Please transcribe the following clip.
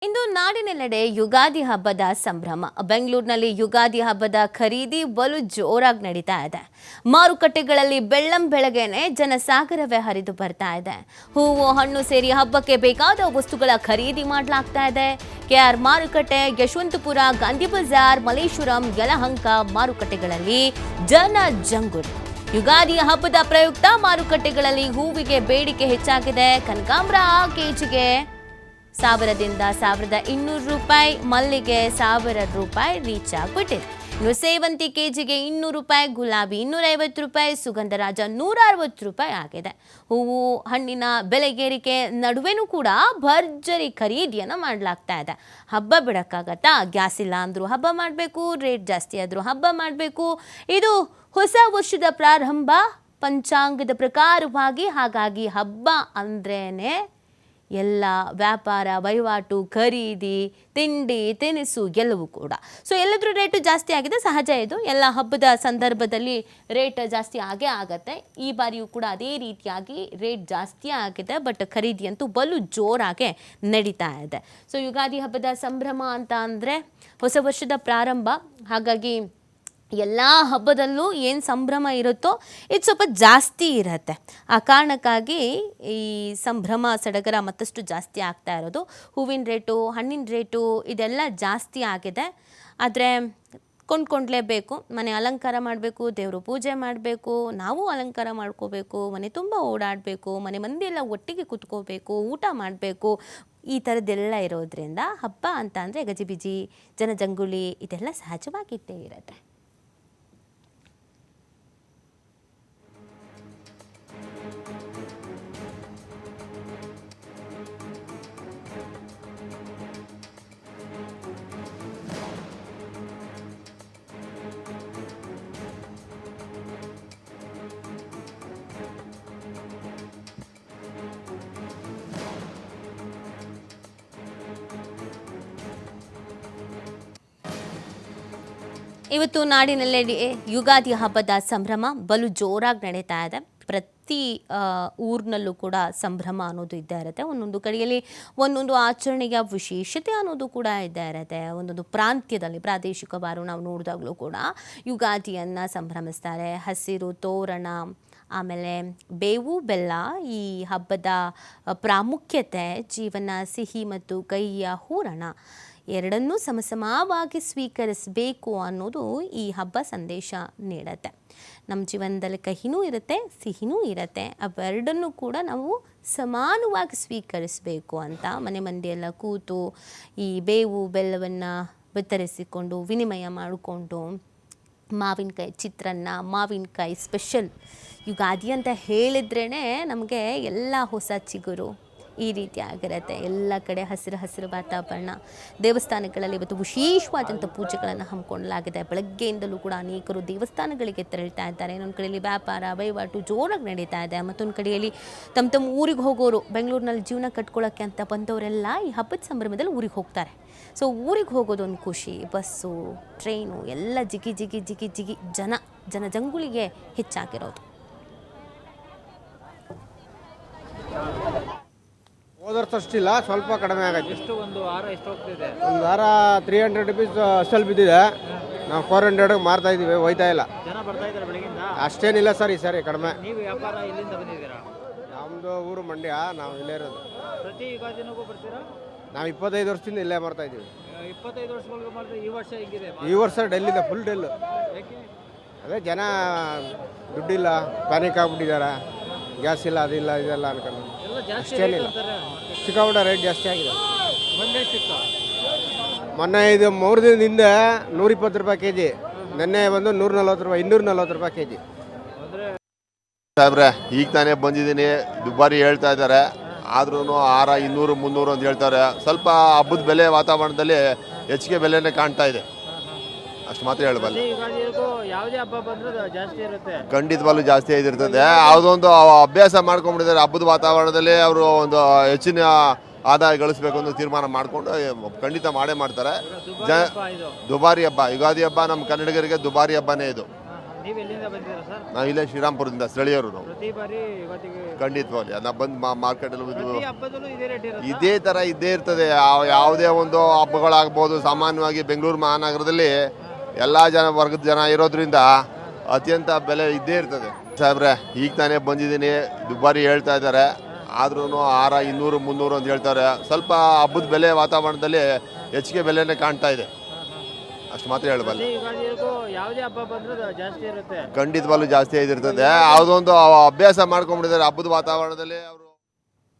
ಇಂದು ನಾಡಿನೆಲ್ಲೆಡೆ ಯುಗಾದಿ ಹಬ್ಬದ ಸಂಭ್ರಮ. ಬೆಂಗಳೂರಿನಲ್ಲಿ ಯುಗಾದಿ ಹಬ್ಬದ ಖರೀದಿ ಬಲು ಜೋರಾಗಿ ನಡೀತಾ ಇದೆ. ಮಾರುಕಟ್ಟೆಗಳಲ್ಲಿ ಬೆಳ್ಳಂ ಬೆಳಗ್ಗೆನೆ ಜನಸಾಗರವೇ ಹರಿದು ಬರ್ತಾ ಇದೆ. ಹೂವು ಹಣ್ಣು ಸೇರಿ ಹಬ್ಬಕ್ಕೆ ಬೇಕಾದ ವಸ್ತುಗಳ ಖರೀದಿ ಮಾಡಲಾಗ್ತಾ ಇದೆ. ಕೆಆರ್ ಮಾರುಕಟ್ಟೆ, ಯಶವಂತಪುರ, ಗಾಂಧಿ ಬಜಾರ್, ಮಲೇಶ್ವರಂ, ಯಲಹಂಕ ಮಾರುಕಟ್ಟೆಗಳಲ್ಲಿ ಜನ ಜಂಗುಳಿ. ಯುಗಾದಿ ಹಬ್ಬದ ಪ್ರಯುಕ್ತ ಮಾರುಕಟ್ಟೆಗಳಲ್ಲಿ ಹೂವಿಗೆ ಬೇಡಿಕೆ ಹೆಚ್ಚಾಗಿದೆ. ಕನಕಾಂಬರ ಕೆಜಿಗೆ 1000ದಿಂದ 1200 ರೂಪಾಯಿ, ಮಲ್ಲಿಗೆ 1000 ರೂಪಾಯಿ ರೀಚ್ ಆಗಿಬಿಟ್ಟಿದೆ. ಇನ್ನು ಸೇವಂತಿ ಕೆಜಿಗೆ 200 ರೂಪಾಯಿ, ಗುಲಾಬಿ 250 ರೂಪಾಯಿ, ಸುಗಂಧರಾಜ 160 ರೂಪಾಯಿ ಆಗಿದೆ. ಹೂವು ಹಣ್ಣಿನ ಬೆಲೆಗೇರಿಕೆ ನಡುವೆನೂ ಕೂಡ ಭರ್ಜರಿ ಖರೀದಿಯನ್ನು ಮಾಡಲಾಗ್ತಾ ಇದೆ. ಹಬ್ಬ ಬಿಡಕ್ಕಾಗತ್ತಾ? ಗ್ಯಾಸ್ ಇಲ್ಲ ಅಂದರೂ ಹಬ್ಬ ಮಾಡಬೇಕು, ರೇಟ್ ಜಾಸ್ತಿ ಆದರೂ ಹಬ್ಬ ಮಾಡಬೇಕು. ಇದು ಹೊಸ ವರ್ಷದ ಪ್ರಾರಂಭ ಪಂಚಾಂಗದ ಪ್ರಕಾರವಾಗಿ. ಹಾಗಾಗಿ ಹಬ್ಬ ಅಂದ್ರೇನೆ ಎಲ್ಲ ವ್ಯಾಪಾರ ವಹಿವಾಟು, ಖರೀದಿ, ತಿಂಡಿ ತಿನಿಸು ಎಲ್ಲವೂ ಕೂಡ. ಸೊ ಎಲ್ಲದ್ರ ರೇಟು ಜಾಸ್ತಿ ಆಗಿದೆ, ಸಹಜ. ಇದು ಎಲ್ಲ ಹಬ್ಬದ ಸಂದರ್ಭದಲ್ಲಿ ರೇಟ್ ಜಾಸ್ತಿ ಆಗೇ ಆಗತ್ತೆ. ಈ ಬಾರಿಯೂ ಕೂಡ ಅದೇ ರೀತಿಯಾಗಿ ರೇಟ್ ಜಾಸ್ತಿ ಆಗಿದೆ. ಬಟ್ ಖರೀದಿ ಅಂತೂ ಬಲು ಜೋರಾಗೆ ನಡೀತಾ ಇದೆ. ಸೊ ಯುಗಾದಿ ಹಬ್ಬದ ಸಂಭ್ರಮ ಅಂತ ಅಂದರೆ ಹೊಸ ವರ್ಷದ ಪ್ರಾರಂಭ. ಹಾಗಾಗಿ ಎಲ್ಲ ಹಬ್ಬದಲ್ಲೂ ಏನು ಸಂಭ್ರಮ ಇರುತ್ತೋ ಇದು ಸ್ವಲ್ಪ ಜಾಸ್ತಿ ಇರುತ್ತೆ. ಆ ಕಾರಣಕ್ಕಾಗಿ ಈ ಸಂಭ್ರಮ ಸಡಗರ ಮತ್ತಷ್ಟು ಜಾಸ್ತಿ ಆಗ್ತಾ ಇರೋದು. ಹೂವಿನ ರೇಟು, ಹಣ್ಣಿನ ರೇಟು ಇದೆಲ್ಲ ಜಾಸ್ತಿ ಆಗಿದೆ. ಆದರೆ ಕೊಂಡ್ಲೇಬೇಕು. ಮನೆ ಅಲಂಕಾರ ಮಾಡಬೇಕು, ದೇವರು ಪೂಜೆ ಮಾಡಬೇಕು, ನಾವು ಅಲಂಕಾರ ಮಾಡ್ಕೋಬೇಕು, ಮನೆ ತುಂಬ ಓಡಾಡಬೇಕು, ಮನೆ ಮಂದಿ ಎಲ್ಲ ಒಟ್ಟಿಗೆ ಕೂತ್ಕೋಬೇಕು, ಊಟ ಮಾಡಬೇಕು. ಈ ಥರದ್ದೆಲ್ಲ ಇರೋದ್ರಿಂದ ಹಬ್ಬ ಅಂತ ಅಂದರೆ ಗಜಿಬಿಜಿ, ಜನಜಂಗುಳಿ ಇದೆಲ್ಲ ಸಹಜವಾಗಿದ್ದೇ ಇರುತ್ತೆ. ಇವತ್ತು ನಾಡಿನೆಲ್ಲೆಡೆ ಯುಗಾದಿ ಹಬ್ಬದ ಸಂಭ್ರಮ ಬಲು ಜೋರಾಗಿ ನಡೀತಾ ಇದೆ. ಪ್ರತಿ ಊರಿನಲ್ಲೂ ಕೂಡ ಸಂಭ್ರಮ ಅನ್ನೋದು ಇದ್ದೇ ಇರುತ್ತೆ. ಒಂದೊಂದು ಕಡೆಯಲ್ಲಿ ಒಂದೊಂದು ಆಚರಣೆಯ ವಿಶೇಷತೆ ಅನ್ನೋದು ಕೂಡ ಇದ್ದೇ ಇರುತ್ತೆ. ಒಂದೊಂದು ಪ್ರಾಂತ್ಯದಲ್ಲಿ ಪ್ರಾದೇಶಿಕವಾರು ನಾವು ನೋಡಿದಾಗಲೂ ಕೂಡ ಯುಗಾದಿಯನ್ನು ಸಂಭ್ರಮಿಸ್ತಾರೆ. ಹಸಿರು ತೋರಣ, ಆಮೇಲೆ ಬೇವು ಬೆಲ್ಲ ಈ ಹಬ್ಬದ ಪ್ರಾಮುಖ್ಯತೆ. ಜೀವನ ಸಿಹಿ ಮತ್ತು ಕಹಿಯ ಹೂರಣ ಎರಡನ್ನೂ ಸಮಸಮವಾಗಿ ಸ್ವೀಕರಿಸಬೇಕು ಅನ್ನೋದು ಈ ಹಬ್ಬ ಸಂದೇಶ ನೀಡುತ್ತೆ. ನಮ್ಮ ಜೀವನದಲ್ಲಿ ಕಹಿನೂ ಇರುತ್ತೆ, ಸಿಹಿನೂ ಇರುತ್ತೆ. ಅವೆರಡನ್ನೂ ಕೂಡ ನಾವು ಸಮಾನವಾಗಿ ಸ್ವೀಕರಿಸಬೇಕು ಅಂತ ಮನೆ ಮಂದಿಯೆಲ್ಲ ಕೂತು ಈ ಬೇವು ಬೆಲ್ಲವನ್ನು ವಿತರಿಸಿಕೊಂಡು ವಿನಿಮಯ ಮಾಡಿಕೊಂಡು ಮಾವಿನಕಾಯಿ ಚಿತ್ರಾನ್ನ, ಮಾವಿನಕಾಯಿ ಸ್ಪೆಷಲ್. ಯುಗಾದಿ ಅಂತ ಹೇಳಿದ್ರೇ ನಮಗೆ ಎಲ್ಲ ಹೊಸ ಚಿಗುರು ಈ ರೀತಿ ಆಗಿರುತ್ತೆ. ಎಲ್ಲ ಕಡೆ ಹಸಿರು ಹಸಿರು ವಾತಾವರಣ. ದೇವಸ್ಥಾನಗಳಲ್ಲಿ ಇವತ್ತು ವಿಶೇಷವಾದಂಥ ಪೂಜೆಗಳನ್ನು ಹಮ್ಮಿಕೊಳ್ಳಲಾಗಿದೆ. ಬೆಳಗ್ಗೆಯಿಂದಲೂ ಕೂಡ ಅನೇಕರು ದೇವಸ್ಥಾನಗಳಿಗೆ ತೆರಳ್ತಾ ಇದ್ದಾರೆ. ಇನ್ನೊಂದು ಕಡೆಯಲ್ಲಿ ವ್ಯಾಪಾರ ವಹಿವಾಟು ಜೋರಾಗಿ ನಡೀತಾ ಇದೆ. ಮತ್ತೊಂದು ಕಡೆಯಲ್ಲಿ ತಮ್ಮ ಊರಿಗೆ ಹೋಗೋರು, ಬೆಂಗಳೂರಿನಲ್ಲಿ ಜೀವನ ಕಟ್ಕೊಳ್ಳೋಕ್ಕೆ ಅಂತ ಬಂದವರೆಲ್ಲ ಈ ಹಬ್ಬದ ಸಂಭ್ರಮದಲ್ಲಿ ಊರಿಗೆ ಹೋಗ್ತಾರೆ. ಸೊ ಊರಿಗೆ ಹೋಗೋದೊಂದು ಖುಷಿ. ಬಸ್ಸು, ಟ್ರೈನು ಎಲ್ಲ ಜಿಗಿ ಜಿಗಿ ಜಿಗಿ ಜಿಗಿ ಜನಜಂಗುಳಿಗೆ ಹೆಚ್ಚಾಗಿರೋದು. ಹೋದರ್ಸ್ ಅಷ್ಟಿಲ್ಲ, ಸ್ವಲ್ಪ ಕಡಿಮೆ ಆಗೈತೆ. ಎಷ್ಟು ಒಂದು ವಾರ ಎಷ್ಟು ಹೋಗ್ತಿದೆ? ಒಂದು ವಾರ 300 ರುಪೀಸ್ ಅಷ್ಟಲ್ಲಿ ಬಿದ್ದಿದೆ. ನಾವು 400 ಮಾರ್ತಾ ಇದ್ದೀವಿ, ಹೋಯ್ತಾ ಇಲ್ಲ. ಜನ ಬರ್ತಾ ಇದ್ದಾರೆ ಬೆಳಗಿಂದ? ಅಷ್ಟೇನಿಲ್ಲ ಸರ್, ಈ ಸರಿ ಕಡಿಮೆ. ನೀವು ವ್ಯಾಪಾರ ಎಲ್ಲಿಂದ ಬಂದಿದ್ದೀರಾ? ನಮ್ಮದು ಊರು ಮಂಡ್ಯ, ನಾವು ಇಲ್ಲೇ ಇರೋದು. ಪ್ರತಿ ಯುಗಾದಿನೂ ಬರ್ತೀರಾ? ನಾವು 25 ವರ್ಷದಿಂದ ಇಲ್ಲೇ ಮಾರ್ತಾ ಇದ್ದೀವಿ. 25 ವರ್ಷಗಳಿಗೆ ಮಾಡಿದ್ರೆ ಈ ವರ್ಷ ಹೇಗಿದೆ? ಈ ವರ್ಷ ಡೆಲ್ಲಿದೆ, ಫುಲ್ ಡೆಲ್ಲು. ಯಾಕೆ? ಅದೇ ಜನ ದುಡ್ಡಿಲ್ಲ, ಪ್ಯಾನಿಕ್ ಆಗ್ಬಿಟ್ಟಿದ್ದಾರೆ. ಗ್ಯಾಸ್ ಇಲ್ಲ, ಅದಿಲ್ಲ ಇದೆಲ್ಲ ಅನ್ಕೊಂಡು. ಎಲ್ಲ ಜಾಸ್ತಿ ಅಷ್ಟೇನಿಲ್ಲ, ಸಿಕ್ಕಾಪಟ್ಟೆ ರೇಟ್ ಜಾಸ್ತಿ ಆಗಿದೆ. ಮೊನ್ನೆ ಸಿಕ್ಕ ಮೊನ್ನೆ ಇದು 3 ದಿನದ ಹಿಂದೆ 120 ರೂಪಾಯಿ ಕೆ ಜಿ, ನೆನ್ನೆ ಬಂದು 140 ರೂಪಾಯಿ, 240 ರೂಪಾಯಿ ಕೆ ಜಿ. ಸಾಹೇಬ್ರೆ, ಈಗ ತಾನೇ ಬಂದಿದ್ದೀನಿ. ದುಬಾರಿ ಹೇಳ್ತಾ ಇದ್ದಾರೆ, ಆದ್ರೂ 200 300 ಅಂತ ಹೇಳ್ತಾರೆ. ಸ್ವಲ್ಪ ಹಬ್ಬದ ಬೆಲೆ ವಾತಾವರಣದಲ್ಲಿ ಹೆಚ್ಚಿಗೆ ಬೆಲೆನೇ ಕಾಣ್ತಾ ಇದೆ, ಅಷ್ಟು ಮಾತ್ರ ಹೇಳಬಲ್ಲ. ಯುಗಾದಿಗೂ ಯಾವುದೇ ಹಬ್ಬ ಬಂದರೂ ಜಾಸ್ತಿ ಇರುತ್ತೆ, ಖಂಡಿತವಾಗ್ಲೂ ಜಾಸ್ತಿ ಆಗಿರ್ತದೆ. ಯಾವುದೊಂದು ಅಭ್ಯಾಸ ಮಾಡ್ಕೊಂಡ್ಬಿಟ್ಟಿದ್ದಾರೆ. ಹಬ್ಬದ ವಾತಾವರಣದಲ್ಲಿ ಅವರು ಒಂದು ಹೆಚ್ಚಿನ ಆದಾಯ ಗಳಿಸ್ಬೇಕು ಅಂತ ತೀರ್ಮಾನ ಮಾಡಿಕೊಂಡು ಖಂಡಿತ ಮಾಡೇ ಮಾಡ್ತಾರೆ. ದುಬಾರಿ ಹಬ್ಬ ಯುಗಾದಿ ಹಬ್ಬ ನಮ್ಮ ಕನ್ನಡಿಗರಿಗೆ ದುಬಾರಿ ಹಬ್ಬನೇ ಇದು. ನೀವು ಎಲ್ಲಿಂದ ಬಂದಿದ್ದೀರಾ ಸರ್? ನಾವು ಇಲ್ಲೇ ಶ್ರೀರಾಮ್ಪುರದಿಂದ ಸ್ಥಳೀಯರು ನಾವು. ಪ್ರತಿ ಬಾರಿ ಯುಗಾದಿಗೆ ಖಂಡಿತವಾಗಿ ನಾವು ಬಂದು ಮಾರ್ಕೆಟಲ್ಲಿ ಪ್ರತಿ ಹಬ್ಬದಲ್ಲೂ ಇದೇ ರೇಟ್ ಇರುತ್ತೆ. ಇದೇ ಥರ ಇದ್ದೇ ಇರ್ತದೆ. ಯಾವುದೇ ಒಂದು ಹಬ್ಬಗಳಾಗ್ಬೋದು, ಸಾಮಾನ್ಯವಾಗಿ ಬೆಂಗಳೂರು ಮಹಾನಗರದಲ್ಲಿ ಎಲ್ಲ ವರ್ಗದ ಜನ ಇರೋದ್ರಿಂದ ಅತ್ಯಂತ ಬೆಲೆ ಇದ್ದೇ ಇರ್ತದೆ. ಸಾಹೇಬ್ರೆ, ಈಗ ತಾನೇ ಬಂದಿದ್ದೀನಿ, ದುಬಾರಿ ಹೇಳ್ತಾ ಇದ್ದಾರೆ. ಆದ್ರೂ 600, 200, 300 ಅಂತ ಹೇಳ್ತಾರೆ. ಸ್ವಲ್ಪ ಹಬ್ಬದ ಬೆಲೆ ವಾತಾವರಣದಲ್ಲಿ ಹೆಚ್ಚಿಗೆ ಬೆಲೆನೇ ಕಾಣ್ತಾ ಇದೆ, ಅಷ್ಟು ಮಾತ್ರ ಹೇಳಬಲ್ಲ. ಪ್ರತಿ ಯುಗಾದಿಗೂ ಯಾವುದೇ ಹಬ್ಬ ಬಂದರೂ ಜಾಸ್ತಿ ಇರುತ್ತೆ. ಖಂಡಿತವಾಗ್ಲೂ ಜಾಸ್ತಿ ಇದಿರ್ತದೆ. ಯಾವುದೊಂದು ಅಭ್ಯಾಸ ಮಾಡ್ಕೊಂಡ್ಬಿಟ್ಟಿದ್ದಾರೆ ಹಬ್ಬದ ವಾತಾವರಣದಲ್ಲಿ ಅವರು.